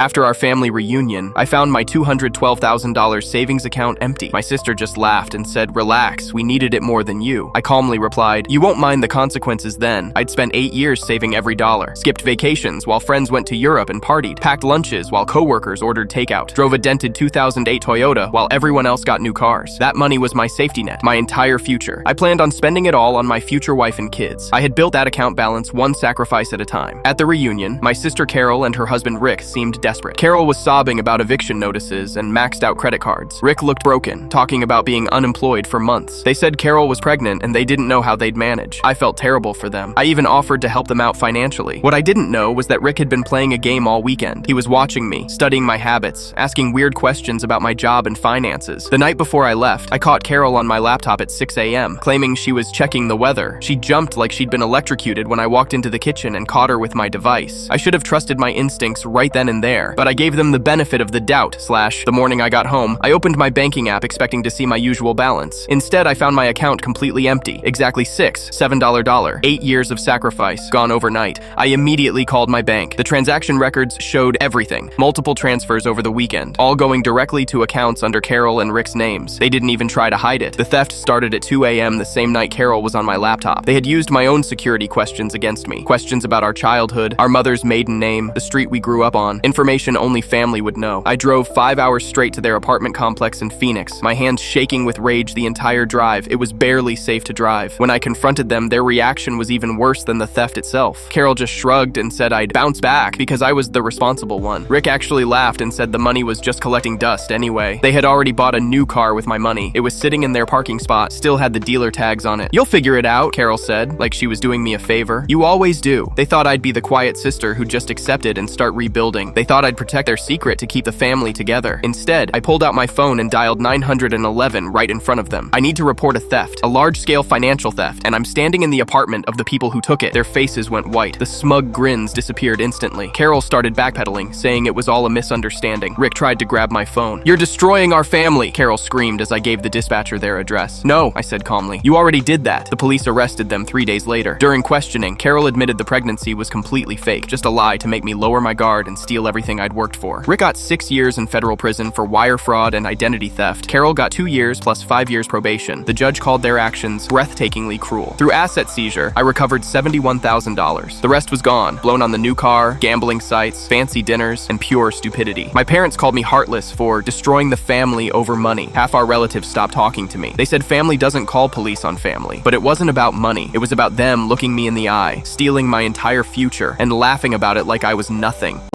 After our family reunion, I found my $212,000 savings account empty. My sister just laughed and said, "Relax, we needed it more than you." I calmly replied, "You won't mind the consequences then. I'd spent 8 years saving every dollar, skipped vacations while friends went to Europe and partied, packed lunches while coworkers ordered takeout, drove a dented 2008 Toyota while everyone else got new cars. That money was my safety net, my entire future. I planned on spending it all on my future wife and kids. I had built that account balance one sacrifice at a time." At the reunion, my sister Carol and her husband Rick seemed desperate. Carol was sobbing about eviction notices and maxed out credit cards. Rick looked broken, talking about being unemployed for months. They said Carol was pregnant and they didn't know how they'd manage. I felt terrible for them. I even offered to help them out financially. What I didn't know was that Rick had been playing a game all weekend. He was watching me, studying my habits, asking weird questions about my job and finances. The night before I left, I caught Carol on my laptop at 6 a.m., claiming she was checking the weather. She jumped like she'd been electrocuted when I walked into the kitchen and caught her with my device. I should have trusted my instincts right then and there, but I gave them the benefit of the doubt. The morning I got home, I opened my banking app expecting to see my usual balance. Instead, I found my account completely empty. Exactly $6 $7. 8 years of sacrifice, gone overnight. I immediately called my bank. The transaction records showed everything. Multiple transfers over the weekend, all going directly to accounts under Carol and Rick's names. They didn't even try to hide it. The theft started at 2 a.m. the same night Carol was on my laptop. They had used my own security questions against me. Questions about our childhood, our mother's maiden name, the street we grew up on, information only family would know. I drove 5 hours straight to their apartment complex in Phoenix, my hands shaking with rage the entire drive. It was barely safe to drive. When I confronted them, their reaction was even worse than the theft itself. Carol just shrugged and said I'd bounce back because I was the responsible one. Rick actually laughed and said the money was just collecting dust anyway. They had already bought a new car with my money. It was sitting in their parking spot, still had the dealer tags on it. "You'll figure it out," Carol said, like she was doing me a favor. "You always do." They thought I'd be the quiet sister who'd just accept it and start rebuilding. They thought I'd protect their secret to keep the family together. Instead, I pulled out my phone and dialed 911 right in front of them. "I need to report a theft, a large-scale financial theft, and I'm standing in the apartment of the people who took it." Their faces went white. The smug grins disappeared instantly. Carol started backpedaling, saying it was all a misunderstanding. Rick tried to grab my phone. "You're destroying our family," Carol screamed as I gave the dispatcher their address. "No," I said calmly. "You already did that." The police arrested them 3 days later. During questioning, Carol admitted the pregnancy was completely fake, just a lie to make me lower my guard and steal everything I'd worked for. Rick got 6 years in federal prison for wire fraud and identity theft. Carol got 2 years plus 5 years probation. The judge called their actions breathtakingly cruel. Through asset seizure, I recovered $71,000. The rest was gone, blown on the new car, gambling sites, fancy dinners, and pure stupidity. My parents called me heartless for destroying the family over money. Half our relatives stopped talking to me. They said family doesn't call police on family. But it wasn't about money. It was about them looking me in the eye, stealing my entire future, and laughing about it like I was nothing.